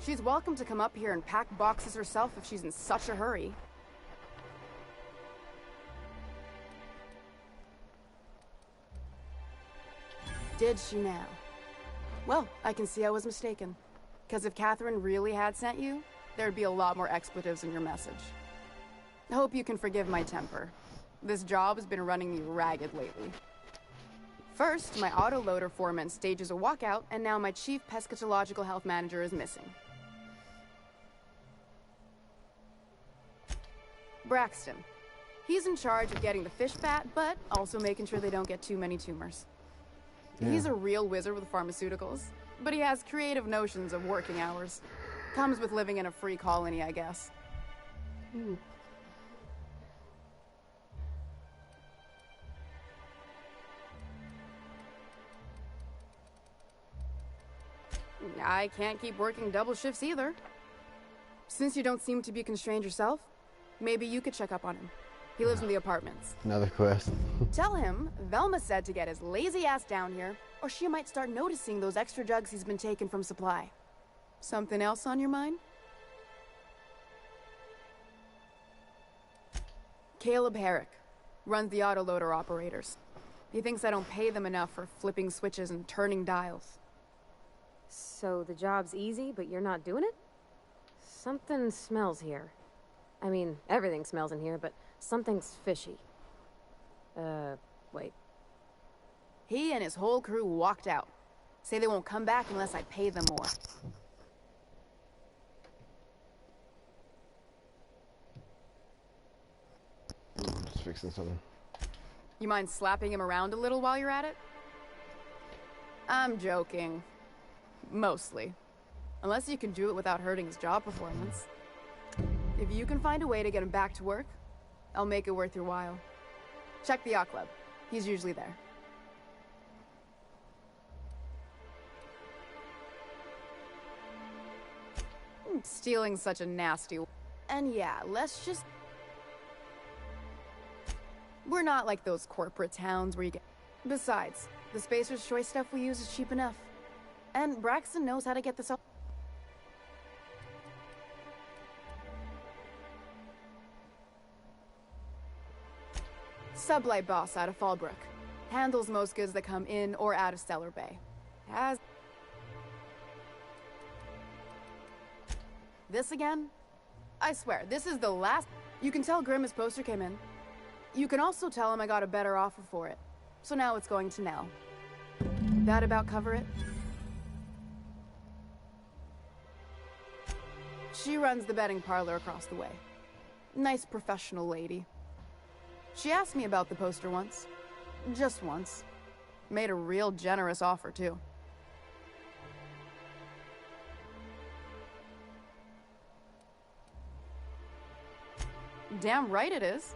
She's welcome to come up here and pack boxes herself if she's in such a hurry. Did she now? Well, I can see I was mistaken. Because if Catherine really had sent you, there'd be a lot more expletives in your message. I hope you can forgive my temper. This job has been running me ragged lately. First, my autoloader foreman stages a walkout, and now my chief pescatological health manager is missing. Braxton. He's in charge of getting the fish fat, but also making sure they don't get too many tumors. Yeah. He's a real wizard with pharmaceuticals, but he has creative notions of working hours. Comes with living in a free colony, I guess. I can't keep working double shifts either. Since you don't seem to be constrained yourself, maybe you could check up on him. He lives in the apartments. Another quest. Tell him Velma said to get his lazy ass down here, or she might start noticing those extra jugs he's been taking from supply. Something else on your mind? Caleb Herrick runs the autoloader operators. He thinks I don't pay them enough for flipping switches and turning dials. So the job's easy, but you're not doing it? Something smells here. I mean, everything smells in here, but something's fishy. Wait. He and his whole crew walked out. Say they won't come back unless I pay them more. Just fixing something. You mind slapping him around a little while you're at it? I'm joking. Mostly. Unless you can do it without hurting his job performance. If you can find a way to get him back to work, I'll make it worth your while. Check the yacht club. He's usually there. Stealing's such a nasty... And yeah, let's just... We're not like those corporate towns where you get... Besides, the Spacer's Choice stuff we use is cheap enough. And Braxton knows how to get this up. Sublight boss out of Fallbrook. Handles most goods that come in or out of Stellar Bay. Has... This again? I swear, this is the last... You can tell Grimm his poster came in. You can also tell him I got a better offer for it. So now it's going to Nell. That about cover it? She runs the betting parlor across the way. Nice professional lady. She asked me about the poster once. Just once. Made a real generous offer, too. Damn right it is.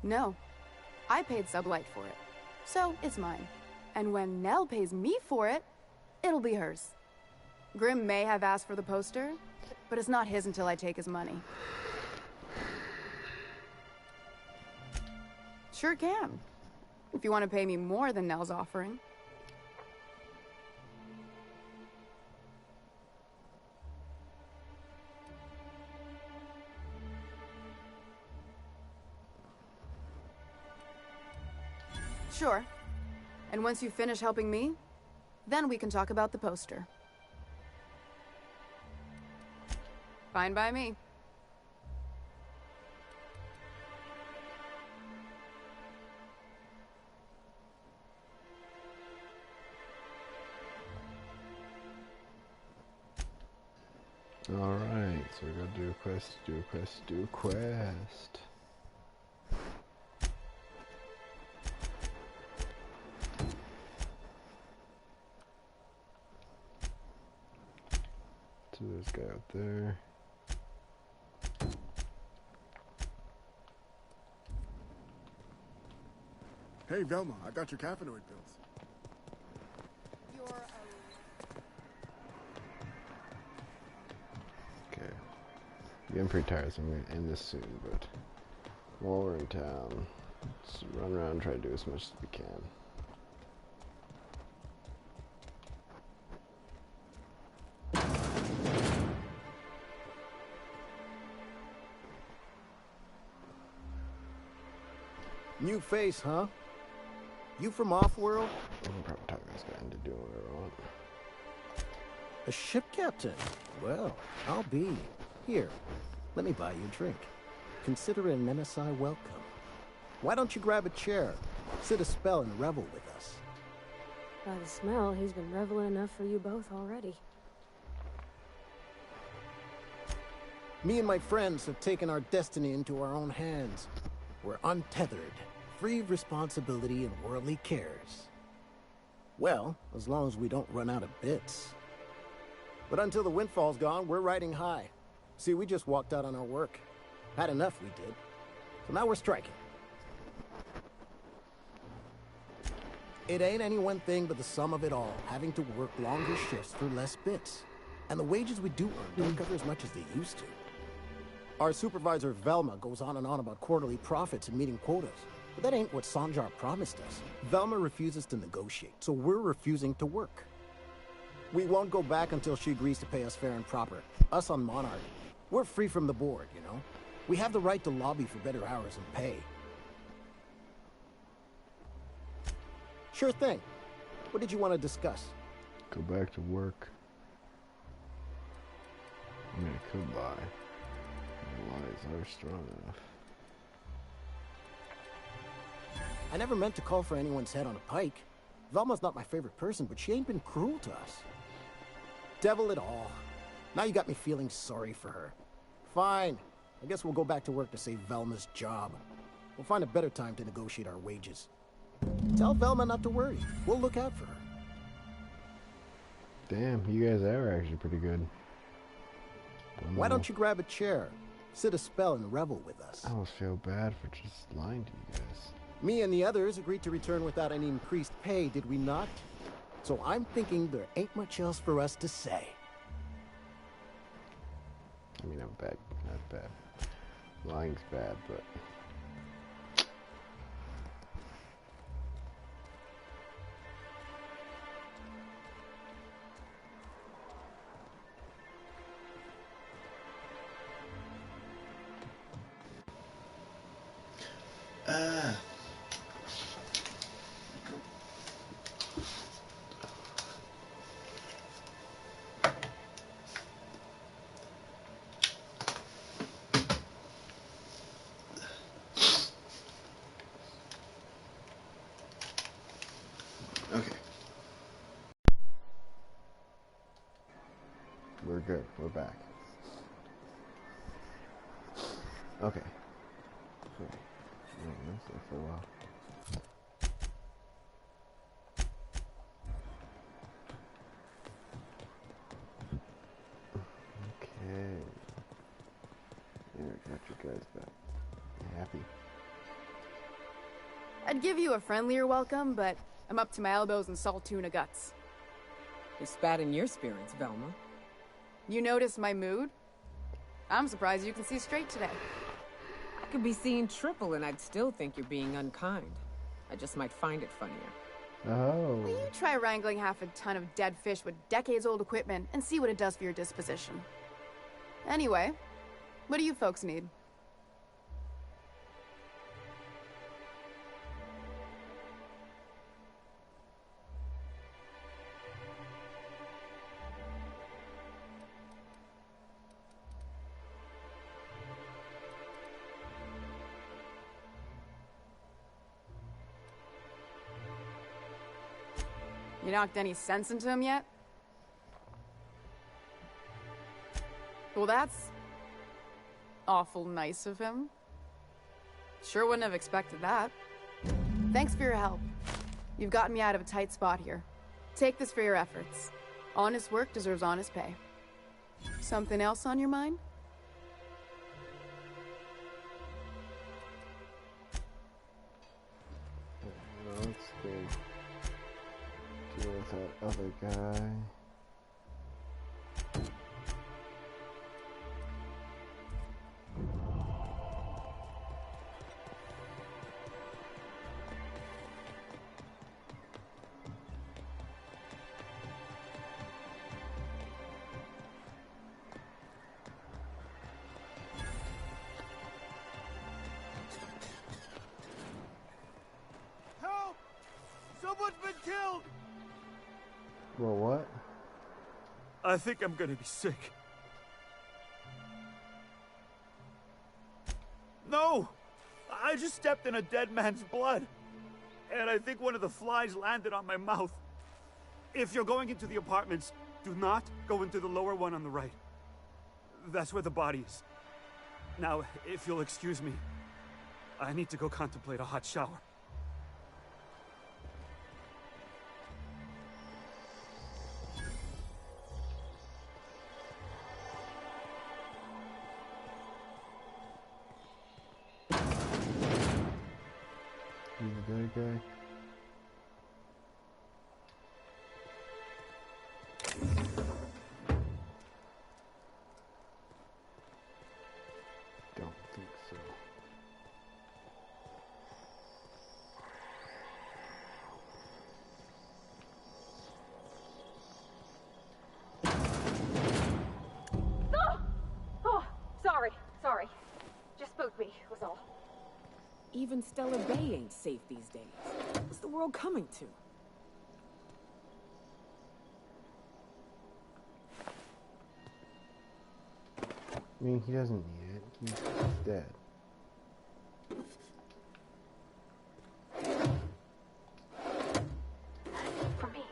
No. I paid Sublight for it. So, it's mine. And when Nell pays me for it, it'll be hers. Grimm may have asked for the poster, but it's not his until I take his money. Sure can. If you want to pay me more than Nell's offering. Sure. And once you finish helping me, then we can talk about the poster. Fine by me. Alright, so we gotta do a quest, do a quest, do a quest. So there's a guy out there. Hey, Velma, I got your caffeinoid pills. Okay. Getting pretty tired, so I'm going to end this soon, but while we're in town, let's run around and try to do as much as we can. New face, huh? You from Offworld? I'm probably talking this guy into doing whatever I want. A ship captain? Well, I'll be. Here, let me buy you a drink. Consider it an MSI welcome. Why don't you grab a chair, sit a spell, and revel with us? By the smell, he's been reveling enough for you both already. Me and my friends have taken our destiny into our own hands. We're untethered, free of responsibility and worldly cares. Well, as long as we don't run out of bits. But until the windfall's gone, we're riding high. See, we just walked out on our work. Had enough, we did. So now we're striking. It ain't any one thing but the sum of it all, having to work longer shifts for less bits. And the wages we do earn don't cover as much as they used to. Our supervisor, Velma, goes on and on about quarterly profits and meeting quotas. But that ain't what Sanjar promised us. Velma refuses to negotiate, so we're refusing to work. We won't go back until she agrees to pay us fair and proper. Us on Monarch. We're free from the board, you know? We have the right to lobby for better hours and pay. Sure thing. What did you want to discuss? Go back to work. I mean, I could lie. My lies are strong enough. I never meant to call for anyone's head on a pike. Velma's not my favorite person, but she ain't been cruel to us. Devil it all. Now you got me feeling sorry for her. Fine. I guess we'll go back to work to save Velma's job. We'll find a better time to negotiate our wages. Tell Velma not to worry. We'll look out for her. Damn, you guys are actually pretty good. Why don't you grab a chair, sit a spell, and revel with us? I almost feel bad for just lying to you guys. Me and the others agreed to return without any increased pay, did we not? So I'm thinking there ain't much else for us to say. I mean, I'm bad. Not bad. Lying's bad, but... Okay. We're good. We're back. Okay. Sorry. I missed that for a while. Okay. There, got you guys back. You happy? I'd give you a friendlier welcome, but I'm up to my elbows in salt tuna guts. You're spat in your spirits, Velma. You notice my mood? I'm surprised you can see straight today. I could be seeing triple and I'd still think you're being unkind. I just might find it funnier. Oh. Will you try wrangling half a ton of dead fish with decades-old equipment and see what it does for your disposition? Anyway, what do you folks need? You knocked any sense into him yet? Well, that's awful nice of him. Sure wouldn't have expected that. Thanks for your help. You've gotten me out of a tight spot here. Take this for your efforts. Honest work deserves honest pay. Something else on your mind? with that other guy. Help! Someone's been killed! Well, what? I think I'm gonna be sick. No! I just stepped in a dead man's blood. And I think one of the flies landed on my mouth. If you're going into the apartments, do not go into the lower one on the right. That's where the body is. Now, if you'll excuse me, I need to go contemplate a hot shower. He's a good guy. Don't think so. Oh! Oh, sorry. Just spooked me, was all. Even Stellar Bay ain't safe these days. What's the world coming to? I mean, he doesn't need it. He's dead. For me.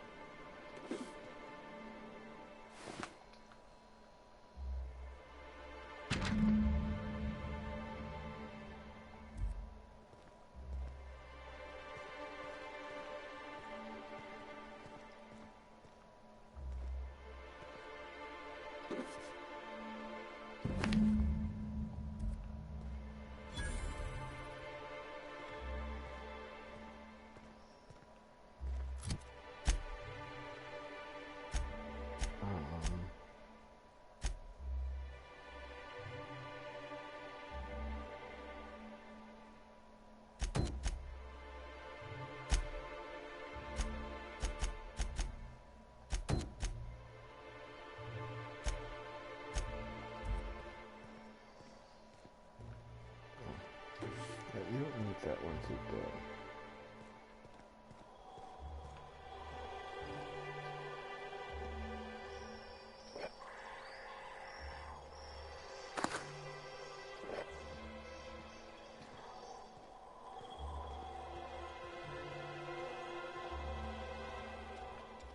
Yeah, you don't need that once he's dead.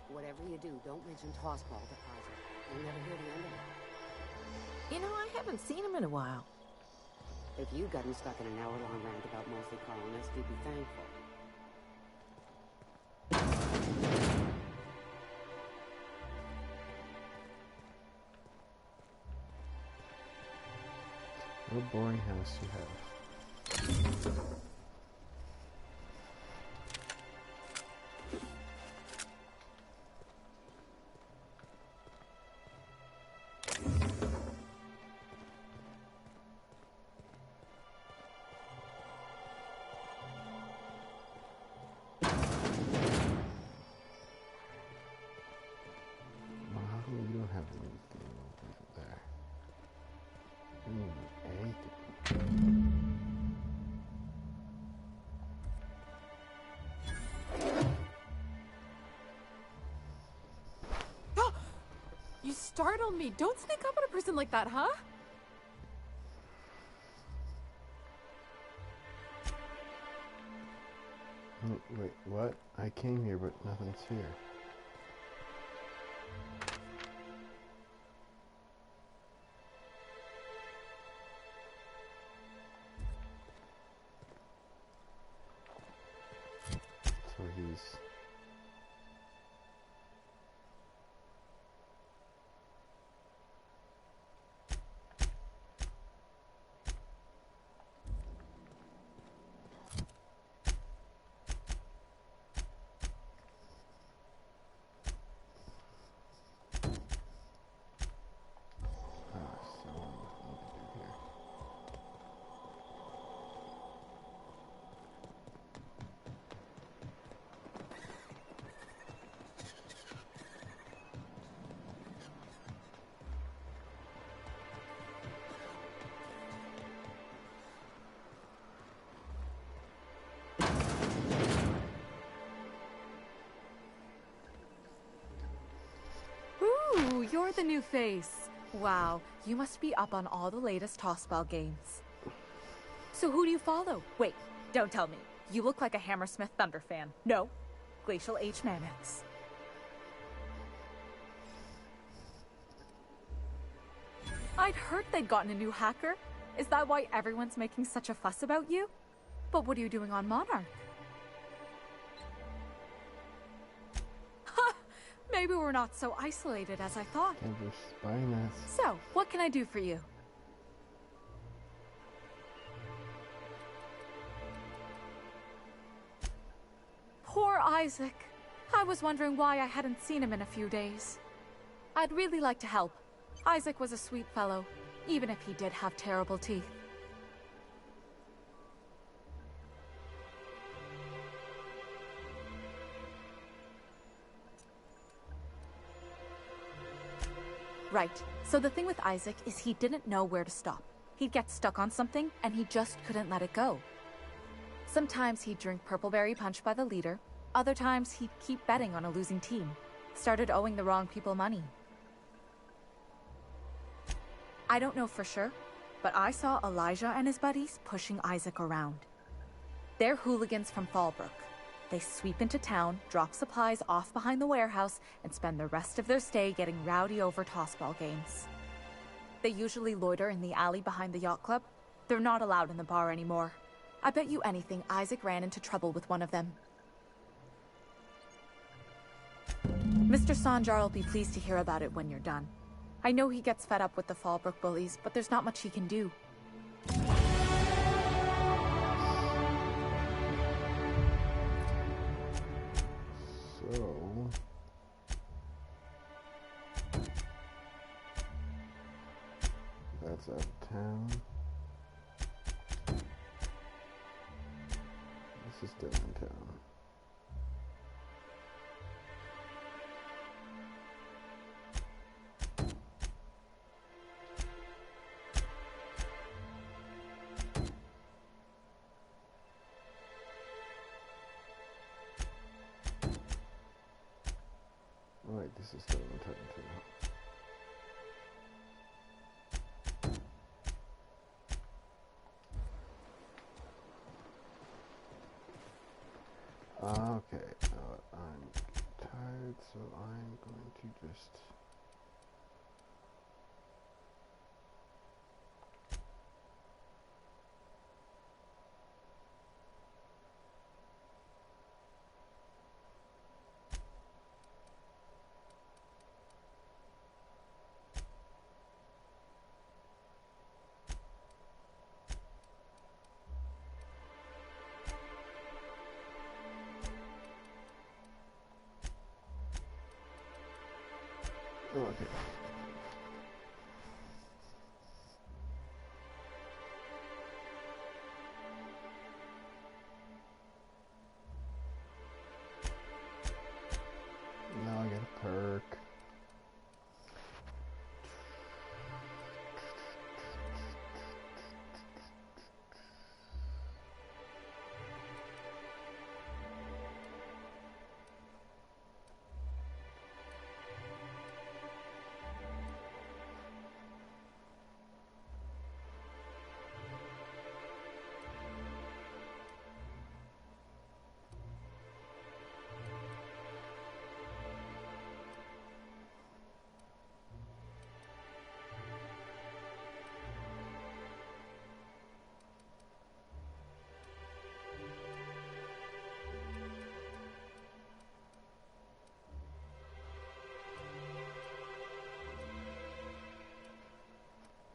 Whatever you do, don't mention tossball deposit. You'll never hear the end of it. You know, I haven't seen him in a while. If you'd gotten stuck in an hour-long roundabout mostly colonists, you'd be thankful. What a boring house you have. Well, how come you don't have anything over there? Anything. You startled me. Don't sneak up on a person like that, huh? Wait, what? I came here, but nothing's here. So he's... the new face. Wow, you must be up on all the latest tossball games. So who do you follow? Wait, don't tell me. You look like a Hammersmith Thunder fan. No, Glacial H. Mammoths. I'd heard they'd gotten a new hacker. Is that why everyone's making such a fuss about you? But what are you doing on Monarch? Ha! Maybe we're not so isolated as I thought. So, what can I do for you? Poor Isaac. I was wondering why I hadn't seen him in a few days. I'd really like to help. Isaac was a sweet fellow, even if he did have terrible teeth. Right. So the thing with Isaac is he didn't know where to stop. He'd get stuck on something, and he just couldn't let it go. Sometimes he'd drink Purpleberry Punch by the liter. Other times he'd keep betting on a losing team. Started owing the wrong people money. I don't know for sure, but I saw Elijah and his buddies pushing Isaac around. They're hooligans from Fallbrook. They sweep into town, drop supplies off behind the warehouse, and spend the rest of their stay getting rowdy over tossball games. They usually loiter in the alley behind the yacht club. They're not allowed in the bar anymore. I bet you anything Isaac ran into trouble with one of them. Mr. Sanjar will be pleased to hear about it when you're done. I know he gets fed up with the Fallbrook bullies, but there's not much he can do. So... that's out of town. This is still in town. Right, this is still in town too. Okay, I'm tired, so I'm going to just... Oh, okay. Now I get a perk.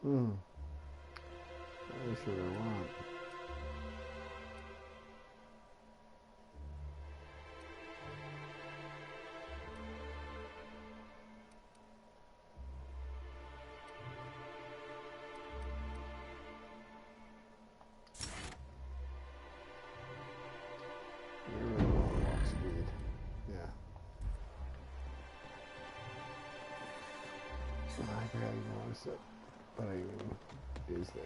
That is what I want. Yeah. I barely noticed it, but I mean, it is there.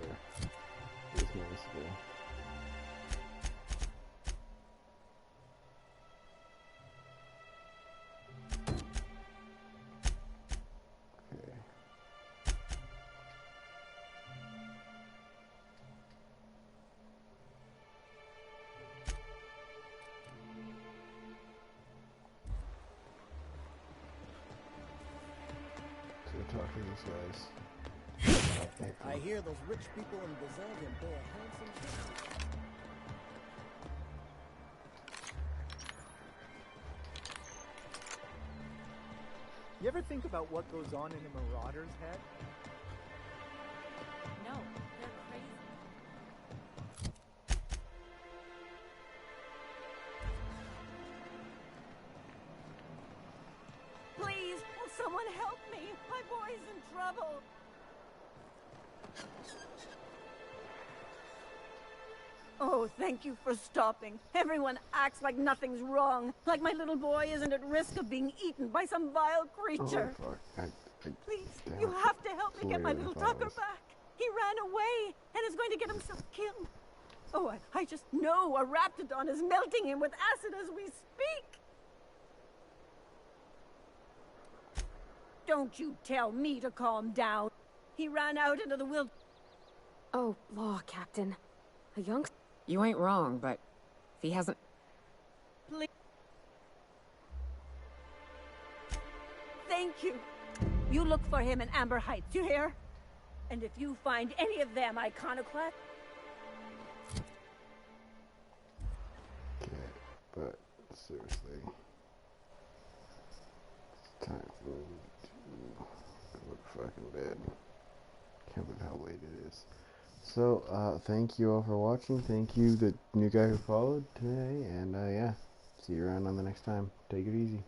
It's noticeable. Okay. guys. I hear those rich people in Brazil can pay a handsome. You ever think about what goes on in a marauder's head? No, they're crazy. Please, will someone help me? My boy's in trouble. Oh, thank you for stopping. Everyone acts like nothing's wrong. Like my little boy isn't at risk of being eaten by some vile creature. Oh, fuck. Please, you have to help me get my little Tucker back. He ran away and is going to get himself killed. Oh, I just know a raptidon is melting him with acid as we speak. Don't you tell me to calm down. He ran out into the wild. Oh, law, Captain. A young... You ain't wrong, but if he hasn't... Please. Thank you. You look for him in Amber Heights, you hear? And if you find any of them iconoclast... Okay, but seriously, it's time for me to go to fucking bed. Can't believe how late it is. So, thank you all for watching. Thank you, the new guy who followed today. And, yeah, see you around on the next time. Take it easy.